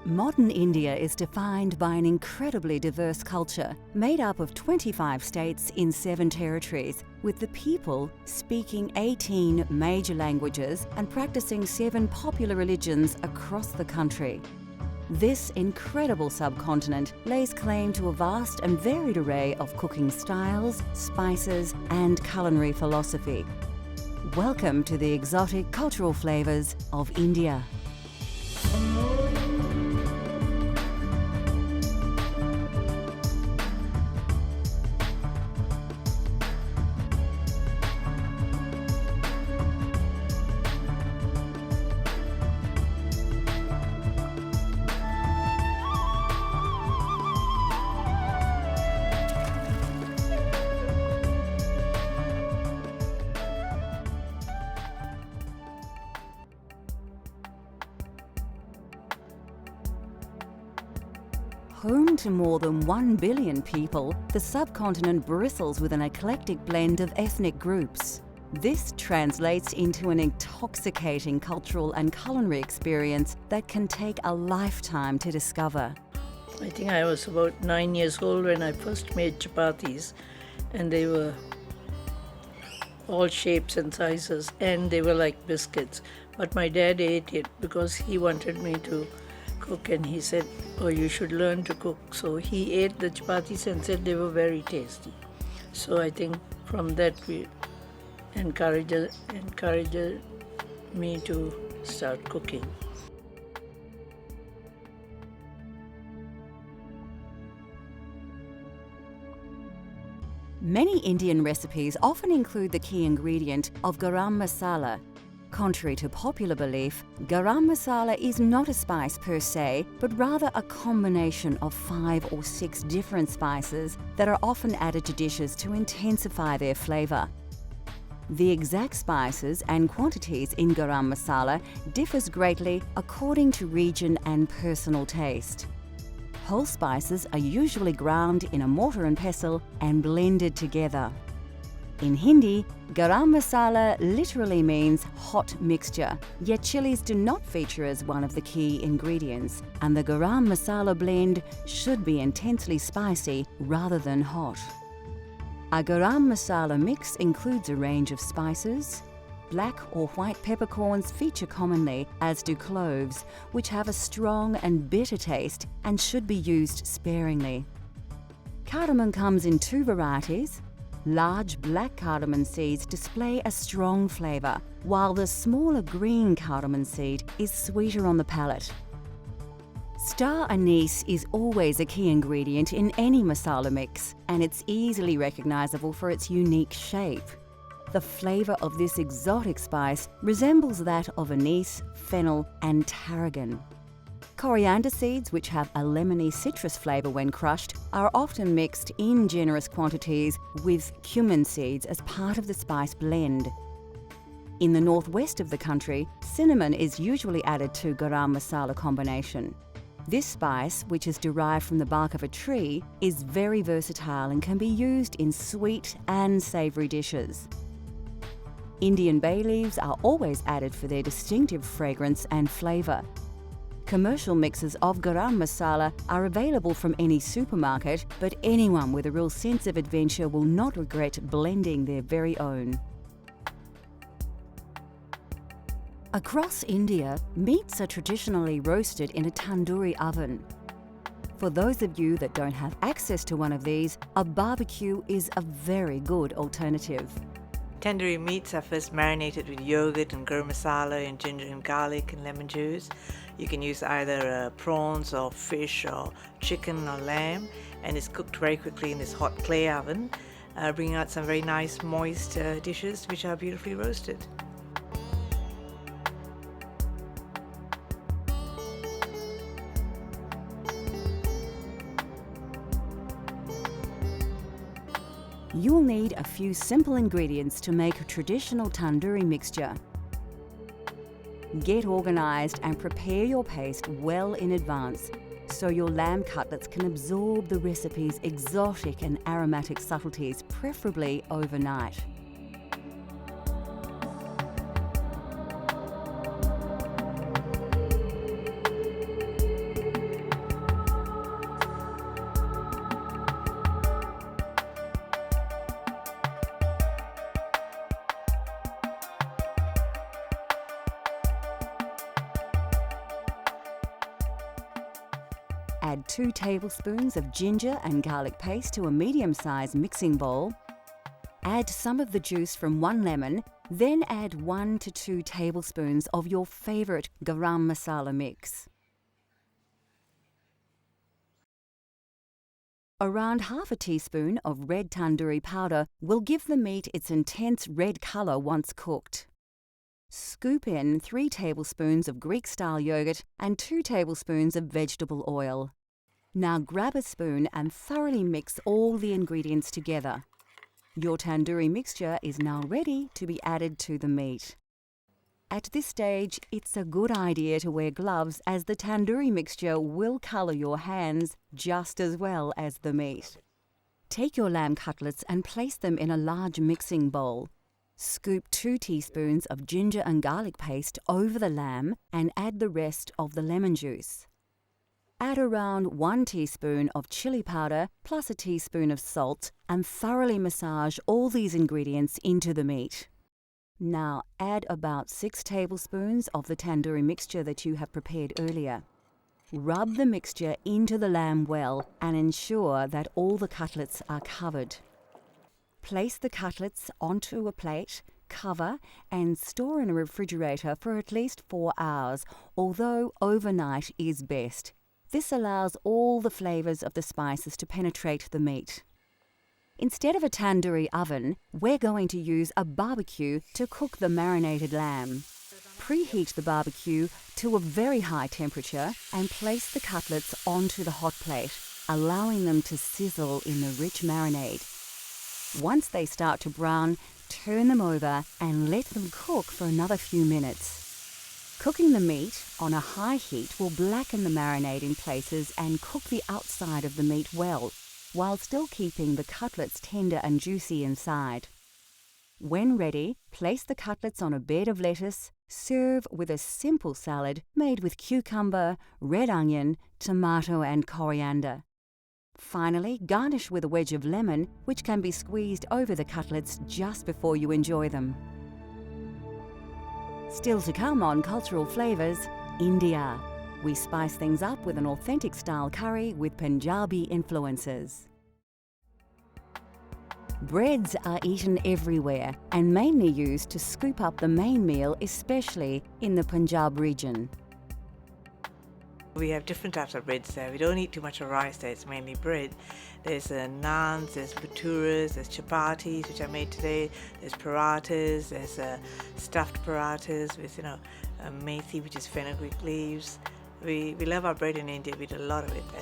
Modern India is defined by an incredibly diverse culture, made up of 25 states in 7 territories, with the people speaking 18 major languages and practicing 7 popular religions across the country. This incredible subcontinent lays claim to a vast and varied array of cooking styles, spices, and culinary philosophy. Welcome to the exotic cultural flavours of India. Home to more than 1 billion people, the subcontinent bristles with an eclectic blend of ethnic groups. This translates into an intoxicating cultural and culinary experience that can take a lifetime to discover. I think I was about 9 years old when I first made chapatis, and they were all shapes and sizes, and they were like biscuits. But my dad ate it because he wanted me to cook, and he said, "Oh, you should learn to cook." So he ate the chapatis and said they were very tasty. So I think from that we encouraged me to start cooking. Many Indian recipes often include the key ingredient of garam masala. Contrary to popular belief, garam masala is not a spice per se, but rather a combination of 5 or 6 different spices that are often added to dishes to intensify their flavour. The exact spices and quantities in garam masala differs greatly according to region and personal taste. Whole spices are usually ground in a mortar and pestle and blended together. In Hindi, garam masala literally means hot mixture, yet chilies do not feature as one of the key ingredients, and the garam masala blend should be intensely spicy rather than hot. A garam masala mix includes a range of spices. Black or white peppercorns feature commonly, as do cloves, which have a strong and bitter taste and should be used sparingly. Cardamom comes in 2 varieties. Large black cardamom seeds display a strong flavour, while the smaller green cardamom seed is sweeter on the palate. Star anise is always a key ingredient in any masala mix, and it's easily recognisable for its unique shape. The flavour of this exotic spice resembles that of anise, fennel, and tarragon. Coriander seeds, which have a lemony citrus flavour when crushed, are often mixed in generous quantities with cumin seeds as part of the spice blend. In the northwest of the country, cinnamon is usually added to garam masala combination. This spice, which is derived from the bark of a tree, is very versatile and can be used in sweet and savoury dishes. Indian bay leaves are always added for their distinctive fragrance and flavour. Commercial mixes of garam masala are available from any supermarket, but anyone with a real sense of adventure will not regret blending their very own. Across India, meats are traditionally roasted in a tandoori oven. For those of you that don't have access to one of these, a barbecue is a very good alternative. Tandoori meats are first marinated with yogurt and garam masala and ginger and garlic and lemon juice. You can use either prawns or fish or chicken or lamb, and it's cooked very quickly in this hot clay oven, bringing out some very nice moist dishes which are beautifully roasted. You'll need a few simple ingredients to make a traditional tandoori mixture. Get organised and prepare your paste well in advance so your lamb cutlets can absorb the recipe's exotic and aromatic subtleties, preferably overnight. Add 2 tablespoons of ginger and garlic paste to a medium-sized mixing bowl. Add some of the juice from 1 lemon, then add 1 to 2 tablespoons of your favourite garam masala mix. Around half a teaspoon of red tandoori powder will give the meat its intense red colour once cooked. Scoop in 3 tablespoons of Greek-style yogurt and 2 tablespoons of vegetable oil. Now grab a spoon and thoroughly mix all the ingredients together. Your tandoori mixture is now ready to be added to the meat. At this stage, it's a good idea to wear gloves as the tandoori mixture will colour your hands just as well as the meat. Take your lamb cutlets and place them in a large mixing bowl. Scoop 2 teaspoons of ginger and garlic paste over the lamb and add the rest of the lemon juice. Add around 1 teaspoon of chili powder plus a teaspoon of salt and thoroughly massage all these ingredients into the meat. Now add about 6 tablespoons of the tandoori mixture that you have prepared earlier. Rub the mixture into the lamb well and ensure that all the cutlets are covered. Place the cutlets onto a plate, cover and store in a refrigerator for at least 4 hours, although overnight is best. This allows all the flavours of the spices to penetrate the meat. Instead of a tandoori oven, we're going to use a barbecue to cook the marinated lamb. Preheat the barbecue to a very high temperature and place the cutlets onto the hot plate, allowing them to sizzle in the rich marinade. Once they start to brown, turn them over and let them cook for another few minutes. Cooking the meat on a high heat will blacken the marinade in places and cook the outside of the meat well, while still keeping the cutlets tender and juicy inside. When ready, place the cutlets on a bed of lettuce. Serve with a simple salad made with cucumber, red onion, tomato and coriander. Finally, garnish with a wedge of lemon, which can be squeezed over the cutlets just before you enjoy them. Still to come on Cultural Flavours, India. We spice things up with an authentic style curry with Punjabi influences. Breads are eaten everywhere and mainly used to scoop up the main meal, especially in the Punjab region. We have different types of breads there. We don't eat too much of rice there, it's mainly bread. There's naans, there's bhaturas, there's chapatis, which I made today, there's parathas, there's stuffed parathas with, methi, which is fenugreek leaves. We love our bread in India, we eat a lot of it there.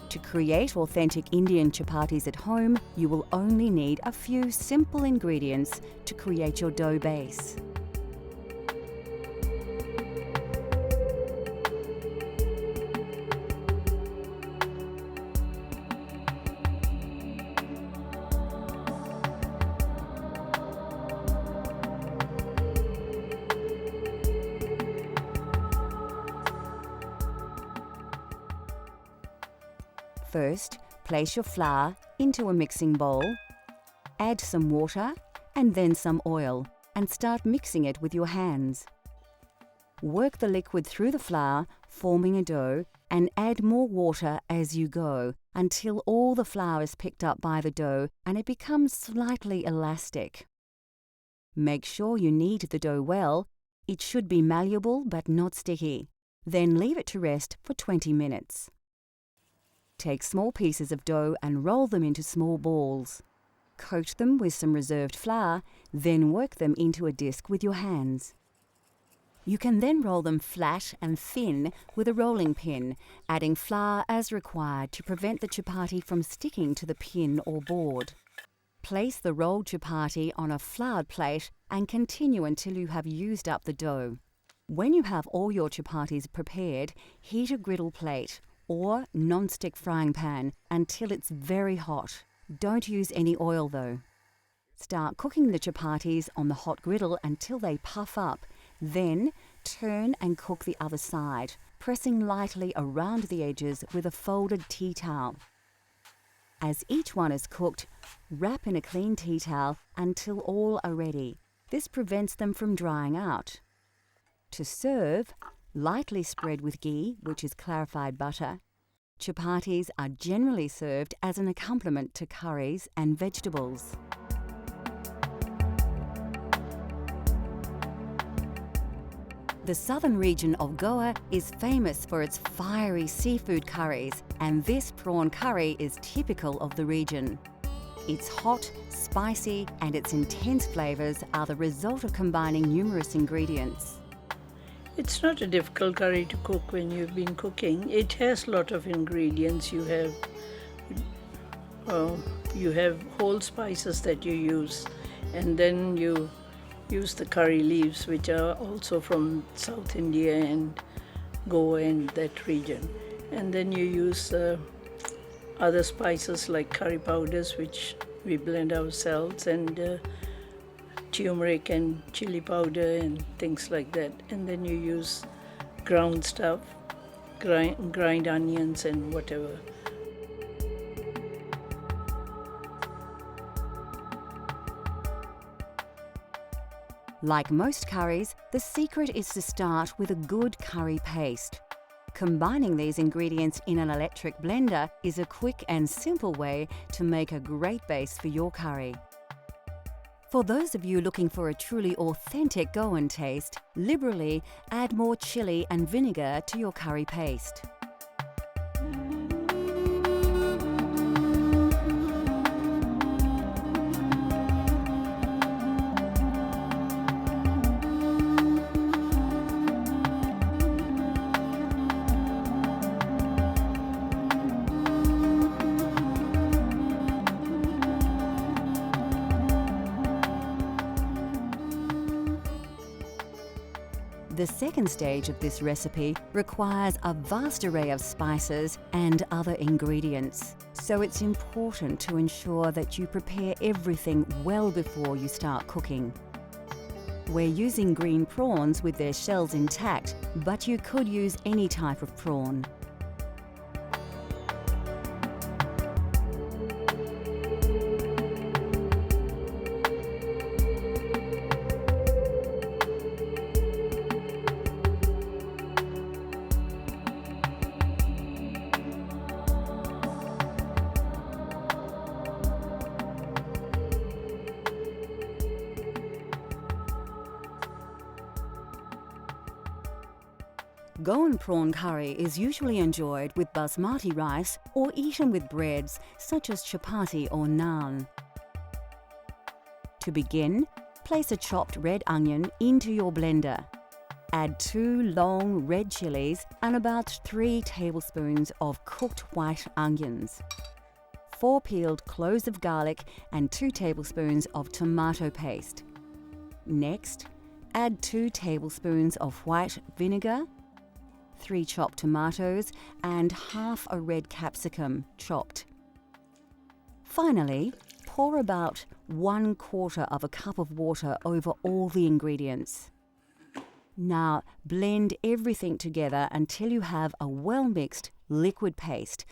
To create authentic Indian chapatis at home, you will only need a few simple ingredients to create your dough base. First, place your flour into a mixing bowl, add some water and then some oil, and start mixing it with your hands. Work the liquid through the flour, forming a dough, and add more water as you go until all the flour is picked up by the dough and it becomes slightly elastic. Make sure you knead the dough well. It should be malleable but not sticky. Then leave it to rest for 20 minutes. Take small pieces of dough and roll them into small balls. Coat them with some reserved flour, then work them into a disc with your hands. You can then roll them flat and thin with a rolling pin, adding flour as required to prevent the chapati from sticking to the pin or board. Place the rolled chapati on a floured plate and continue until you have used up the dough. When you have all your chapatis prepared, heat a griddle plate or non-stick frying pan until it's very hot. Don't use any oil though. Start cooking the chapatis on the hot griddle until they puff up. Then turn and cook the other side, pressing lightly around the edges with a folded tea towel. As each one is cooked, wrap in a clean tea towel until all are ready. This prevents them from drying out. To serve, lightly spread with ghee, which is clarified butter, chapatis are generally served as an accompaniment to curries and vegetables. The southern region of Goa is famous for its fiery seafood curries, and this prawn curry is typical of the region. It's hot, spicy, and its intense flavours are the result of combining numerous ingredients. It's not a difficult curry to cook when you've been cooking. It has a lot of ingredients. You have whole spices that you use, and then you use the curry leaves, which are also from South India and Goa and that region. And then you use other spices like curry powders, which we blend ourselves, and turmeric and chili powder and things like that. And then you use ground stuff, grind onions and whatever. Like most curries, the secret is to start with a good curry paste. Combining these ingredients in an electric blender is a quick and simple way to make a great base for your curry. For those of you looking for a truly authentic Goan taste, liberally add more chili and vinegar to your curry paste. The second stage of this recipe requires a vast array of spices and other ingredients, so it's important to ensure that you prepare everything well before you start cooking. We're using green prawns with their shells intact, but you could use any type of prawn. Goan prawn curry is usually enjoyed with basmati rice or eaten with breads such as chapati or naan. To begin, place a chopped red onion into your blender. Add 2 long red chilies and about 3 tablespoons of cooked white onions, 4 peeled cloves of garlic and 2 tablespoons of tomato paste. Next, add 2 tablespoons of white vinegar, 3 chopped tomatoes and half a red capsicum chopped. Finally, pour about 1/4 of a cup of water over all the ingredients. Now blend everything together until you have a well-mixed liquid paste.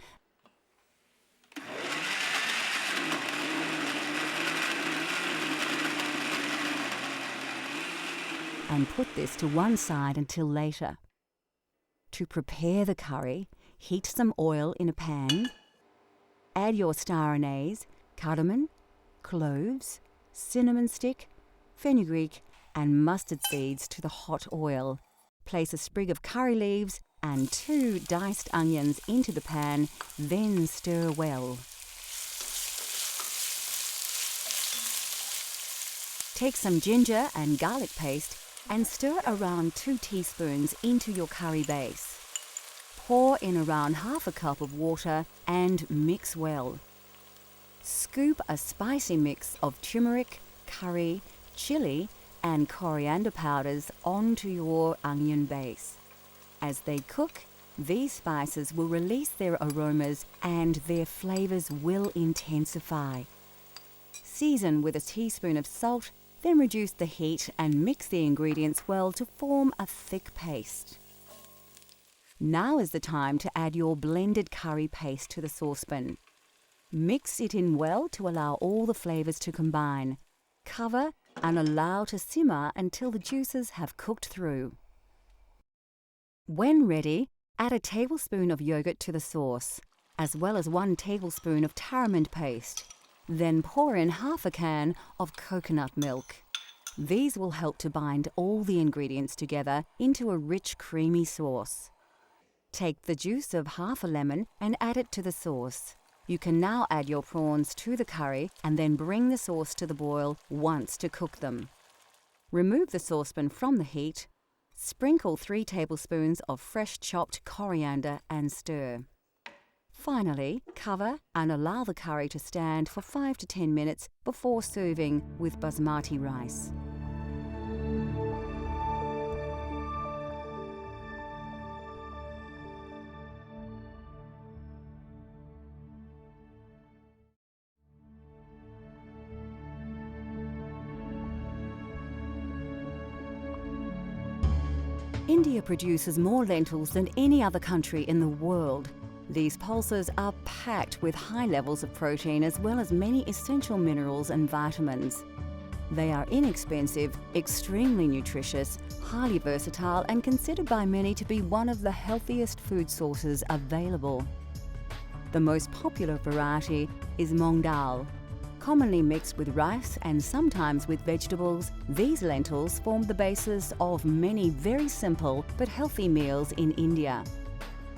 And put this to one side until later. To prepare the curry, heat some oil in a pan. Add your star anise, cardamom, cloves, cinnamon stick, fenugreek and mustard seeds to the hot oil. Place a sprig of curry leaves and 2 diced onions into the pan, then stir well. Take some ginger and garlic paste and stir around 2 teaspoons into your curry base. Pour in around half a cup of water and mix well. Scoop a spicy mix of turmeric, curry, chili and coriander powders onto your onion base. As they cook, these spices will release their aromas and their flavours will intensify. Season with a teaspoon of salt, then reduce the heat and mix the ingredients well to form a thick paste. Now is the time to add your blended curry paste to the saucepan. Mix it in well to allow all the flavours to combine. Cover and allow to simmer until the juices have cooked through. When ready, add a tablespoon of yogurt to the sauce, as well as 1 tablespoon of tamarind paste. Then pour in half a can of coconut milk. These will help to bind all the ingredients together into a rich, creamy sauce. Take the juice of half a lemon and add it to the sauce. You can now add your prawns to the curry and then bring the sauce to the boil once to cook them. Remove the saucepan from the heat. Sprinkle 3 tablespoons of fresh chopped coriander and stir. Finally, cover and allow the curry to stand for 5 to 10 minutes before serving with basmati rice. India produces more lentils than any other country in the world. These pulses are packed with high levels of protein as well as many essential minerals and vitamins. They are inexpensive, extremely nutritious, highly versatile and considered by many to be one of the healthiest food sources available. The most popular variety is Moong Dal. Commonly mixed with rice and sometimes with vegetables, these lentils form the basis of many very simple but healthy meals in India.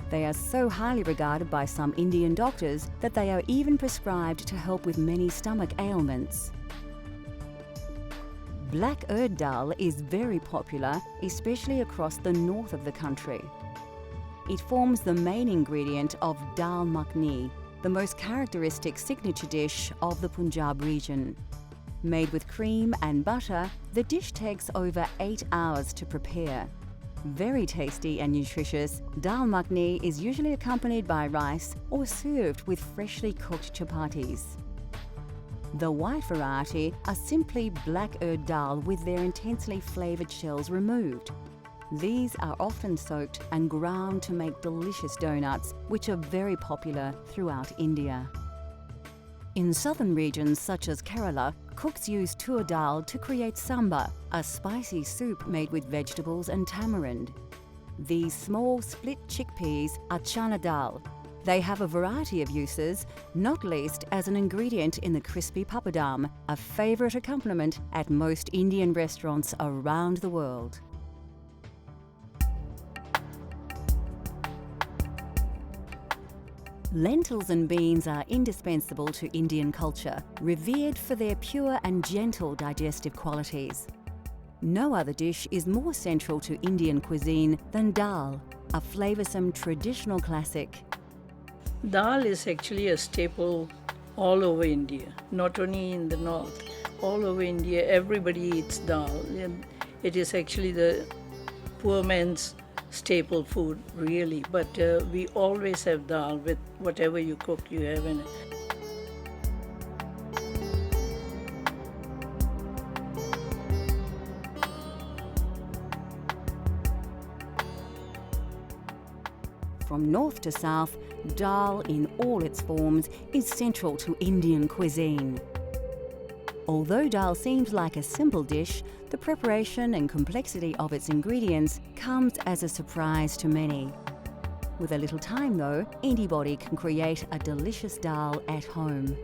They are so highly regarded by some Indian doctors that they are even prescribed to help with many stomach ailments. Black urd dal is very popular, especially across the north of the country. It forms the main ingredient of dal makhani, the most characteristic signature dish of the Punjab region. Made with cream and butter, the dish takes over 8 hours to prepare. Very tasty and nutritious, dal makhani is usually accompanied by rice or served with freshly cooked chapatis. The white variety are simply black urd dal with their intensely flavoured shells removed. These are often soaked and ground to make delicious donuts, which are very popular throughout India. In southern regions such as Kerala, cooks use tur dal to create sambar, a spicy soup made with vegetables and tamarind. These small split chickpeas are chana dal. They have a variety of uses, not least as an ingredient in the crispy papadam, a favourite accompaniment at most Indian restaurants around the world. Lentils and beans are indispensable to Indian culture, revered for their pure and gentle digestive qualities. No other dish is more central to Indian cuisine than dal, a flavoursome traditional classic. Dal is actually a staple all over India, not only in the north. All over India, everybody eats dal. And it is actually the poor man's staple food, really. But we always have dal with whatever you cook, you have in it. From north to south, dal in all its forms is central to Indian cuisine. Although dal seems like a simple dish, the preparation and complexity of its ingredients comes as a surprise to many. With a little time though, anybody can create a delicious dal at home.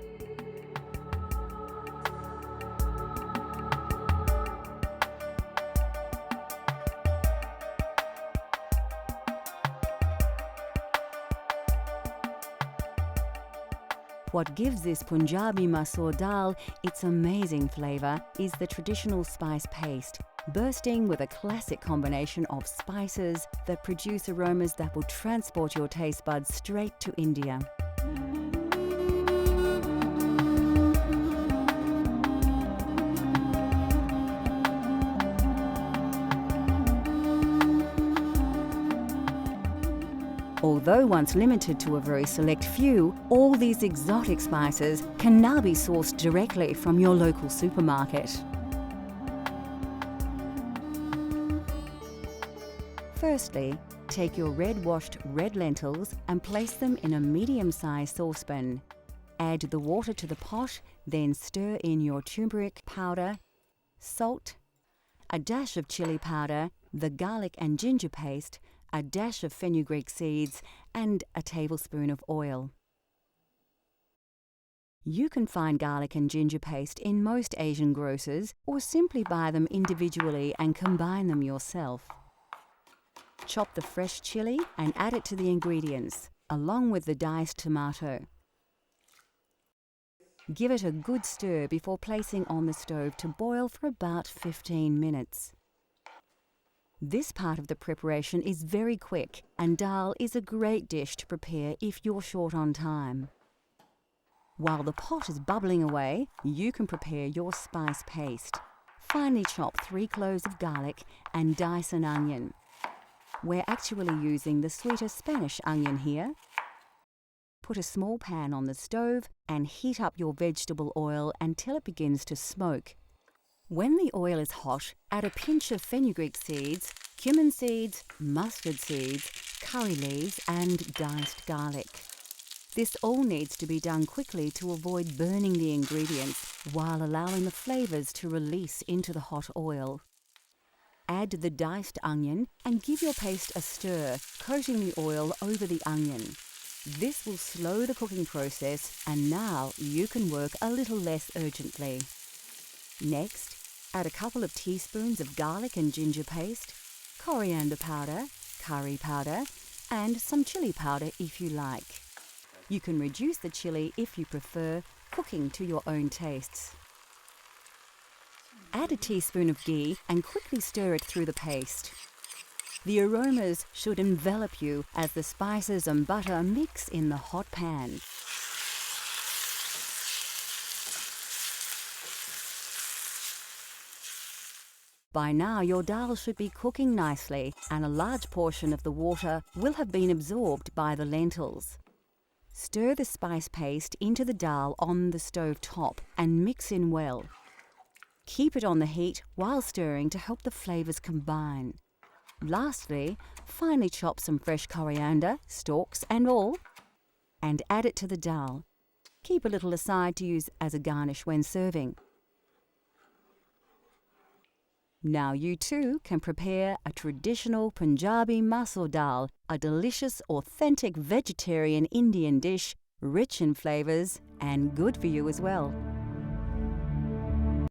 What gives this Punjabi masoor dal its amazing flavour is the traditional spice paste, bursting with a classic combination of spices that produce aromas that will transport your taste buds straight to India. Although once limited to a very select few, all these exotic spices can now be sourced directly from your local supermarket. Firstly, take your washed red lentils and place them in a medium-sized saucepan. Add the water to the pot, then stir in your turmeric powder, salt, a dash of chili powder, the garlic and ginger paste, a dash of fenugreek seeds, and a tablespoon of oil. You can find garlic and ginger paste in most Asian grocers or simply buy them individually and combine them yourself. Chop the fresh chili and add it to the ingredients, along with the diced tomato. Give it a good stir before placing on the stove to boil for about 15 minutes. This part of the preparation is very quick, and dal is a great dish to prepare if you're short on time. While the pot is bubbling away, you can prepare your spice paste. Finely chop 3 cloves of garlic and dice an onion. We're actually using the sweeter Spanish onion here. Put a small pan on the stove and heat up your vegetable oil until it begins to smoke. When the oil is hot, add a pinch of fenugreek seeds, cumin seeds, mustard seeds, curry leaves, and diced garlic. This all needs to be done quickly to avoid burning the ingredients while allowing the flavours to release into the hot oil. Add the diced onion and give your paste a stir, coating the oil over the onion. This will slow the cooking process, and now you can work a little less urgently. Next, add a couple of teaspoons of garlic and ginger paste, coriander powder, curry powder, and some chili powder if you like. You can reduce the chili if you prefer, cooking to your own tastes. Add a teaspoon of ghee and quickly stir it through the paste. The aromas should envelop you as the spices and butter mix in the hot pan. By now, your dal should be cooking nicely, and a large portion of the water will have been absorbed by the lentils. Stir the spice paste into the dal on the stove top and mix in well. Keep it on the heat while stirring to help the flavours combine. Lastly, finely chop some fresh coriander, stalks and all, and add it to the dal. Keep a little aside to use as a garnish when serving. Now you too can prepare a traditional Punjabi masoor dal, a delicious, authentic vegetarian Indian dish, rich in flavours and good for you as well.